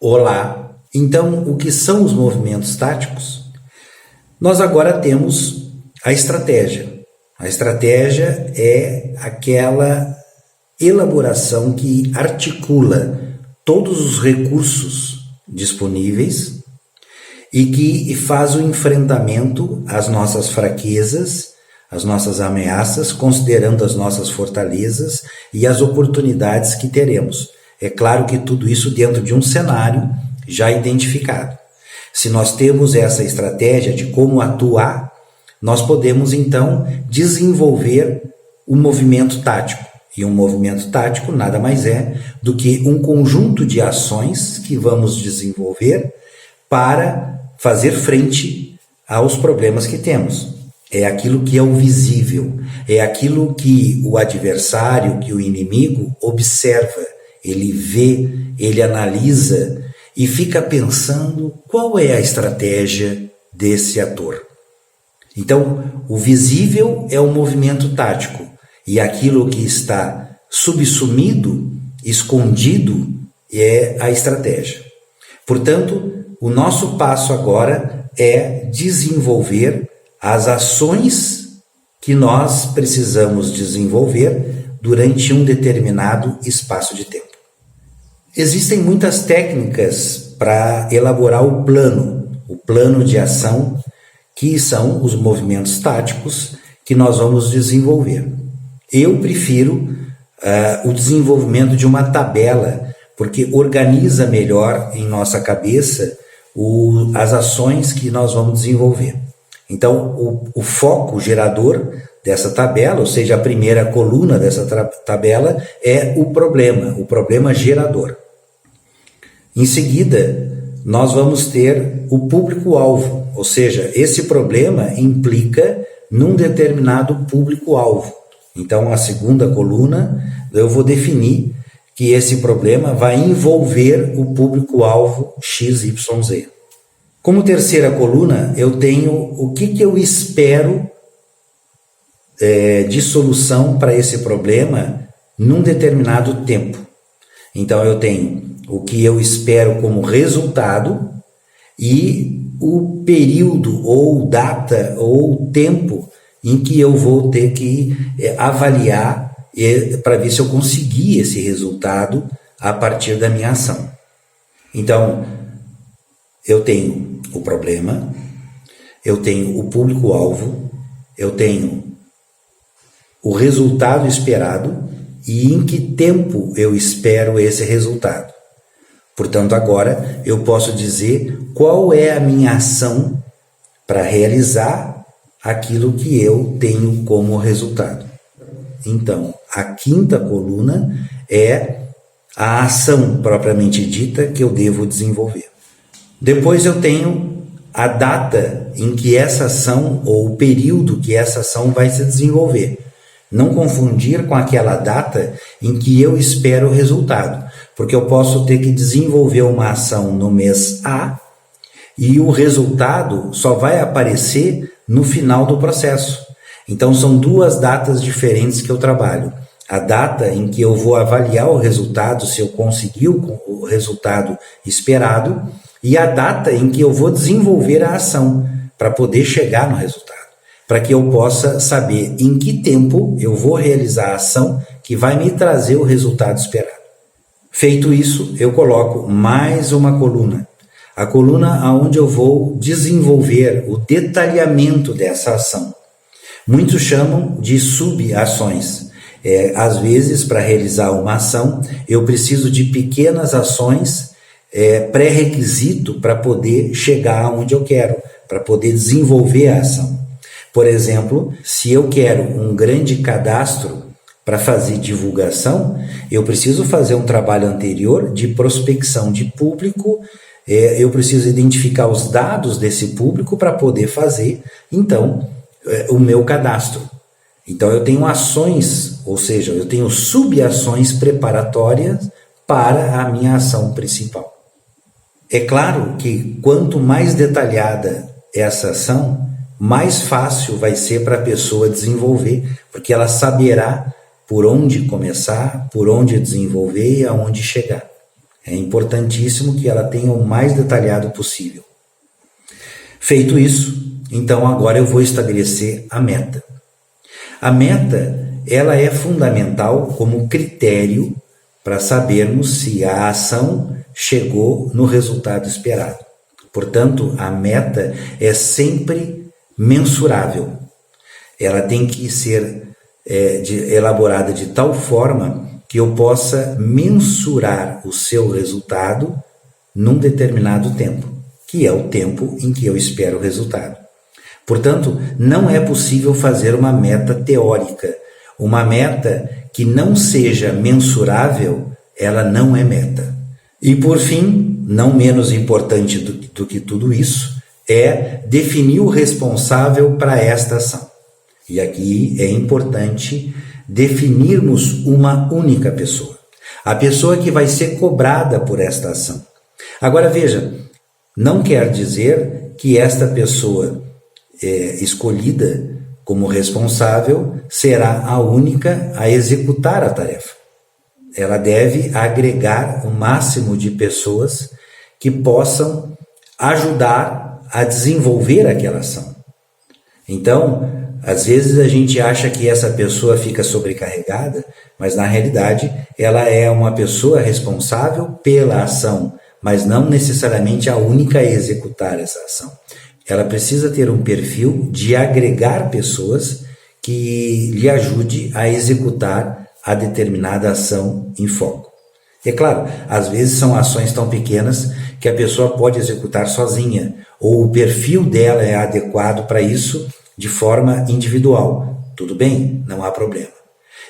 Olá! Então, o que são os movimentos táticos? Nós agora temos a estratégia. A estratégia é aquela elaboração que articula todos os recursos disponíveis e que faz o enfrentamento às nossas fraquezas, às nossas ameaças, considerando as nossas fortalezas e as oportunidades que teremos. É claro que tudo isso dentro de um cenário já identificado. Se nós temos essa estratégia de como atuar, nós podemos então desenvolver um movimento tático. E um movimento tático nada mais é do que um conjunto de ações que vamos desenvolver para fazer frente aos problemas que temos. É aquilo que é o visível, é aquilo que o adversário, que o inimigo observa. Ele vê, ele analisa e fica pensando qual é a estratégia desse ator. Então, o visível é o movimento tático e aquilo que está subsumido, escondido, é a estratégia. Portanto, o nosso passo agora é desenvolver as ações que nós precisamos desenvolver durante um determinado espaço de tempo. Existem muitas técnicas para elaborar o plano de ação, que são os movimentos táticos que nós vamos desenvolver. Eu prefiro o desenvolvimento de uma tabela, porque organiza melhor em nossa cabeça as ações que nós vamos desenvolver. Então, o foco gerador dessa tabela, ou seja, a primeira coluna dessa tabela, é o problema gerador. Em seguida, nós vamos ter o público-alvo, ou seja, esse problema implica num determinado público-alvo. Então, a segunda coluna, eu vou definir que esse problema vai envolver o público-alvo XYZ. Como terceira coluna, eu tenho o que eu espero de solução para esse problema num determinado tempo. Então, eu tenho o que eu espero como resultado e o período ou data ou tempo em que eu vou ter que avaliar para ver se eu consegui esse resultado a partir da minha ação. Então, eu tenho o problema, eu tenho o público-alvo, eu tenho o resultado esperado e em que tempo eu espero esse resultado. Portanto, agora eu posso dizer qual é a minha ação para realizar aquilo que eu tenho como resultado. Então, a quinta coluna é a ação propriamente dita que eu devo desenvolver. Depois eu tenho a data em que essa ação ou o período que essa ação vai se desenvolver. Não confundir com aquela data em que eu espero o resultado, porque eu posso ter que desenvolver uma ação no mês A e o resultado só vai aparecer no final do processo. Então são duas datas diferentes que eu trabalho. A data em que eu vou avaliar o resultado, se eu consegui o resultado esperado, e a data em que eu vou desenvolver a ação para poder chegar no resultado, para que eu possa saber em que tempo eu vou realizar a ação que vai me trazer o resultado esperado. Feito isso, eu coloco mais uma coluna. A coluna onde eu vou desenvolver o detalhamento dessa ação. Muitos chamam de sub-ações. Às vezes, para realizar uma ação, eu preciso de pequenas ações pré-requisito para poder chegar aonde eu quero, para poder desenvolver a ação. Por exemplo, se eu quero um grande cadastro para fazer divulgação, eu preciso fazer um trabalho anterior de prospecção de público, eu preciso identificar os dados desse público para poder fazer, então, o meu cadastro. Então, eu tenho ações, ou seja, eu tenho sub-ações preparatórias para a minha ação principal. É claro que quanto mais detalhada essa ação, mais fácil vai ser para a pessoa desenvolver, porque ela saberá por onde começar, por onde desenvolver e aonde chegar. É importantíssimo que ela tenha o mais detalhado possível. Feito isso, então agora eu vou estabelecer a meta. A meta, ela é fundamental como critério para sabermos se a ação chegou no resultado esperado. Portanto, a meta é sempre mensurável. Ela tem que ser elaborada de tal forma que eu possa mensurar o seu resultado num determinado tempo, que é o tempo em que eu espero o resultado. Portanto, não é possível fazer uma meta teórica. Uma meta que não seja mensurável, ela não é meta. E por fim, não menos importante do que tudo isso, é definir o responsável para esta ação. E aqui é importante definirmos uma única pessoa. A pessoa que vai ser cobrada por esta ação. Agora veja, não quer dizer que esta pessoa escolhida como responsável será a única a executar a tarefa. Ela deve agregar o máximo de pessoas que possam ajudar a desenvolver aquela ação. Então, às vezes a gente acha que essa pessoa fica sobrecarregada, mas na realidade ela é uma pessoa responsável pela ação, mas não necessariamente a única a executar essa ação. Ela precisa ter um perfil de agregar pessoas que lhe ajude a executar a determinada ação em foco. É claro, às vezes são ações tão pequenas que a pessoa pode executar sozinha, ou o perfil dela é adequado para isso de forma individual. Tudo bem, não há problema.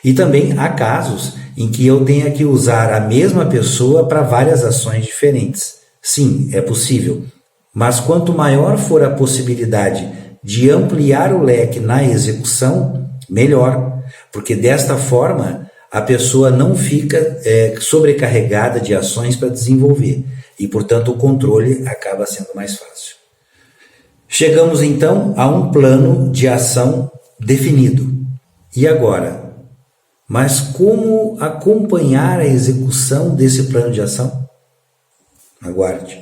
E também há casos em que eu tenha que usar a mesma pessoa para várias ações diferentes. Sim, é possível. Mas quanto maior for a possibilidade de ampliar o leque na execução, melhor. Porque desta forma a pessoa não fica sobrecarregada de ações para desenvolver. E, portanto, o controle acaba sendo mais fácil. Chegamos então a um plano de ação definido. E agora? Mas como acompanhar a execução desse plano de ação? Aguarde.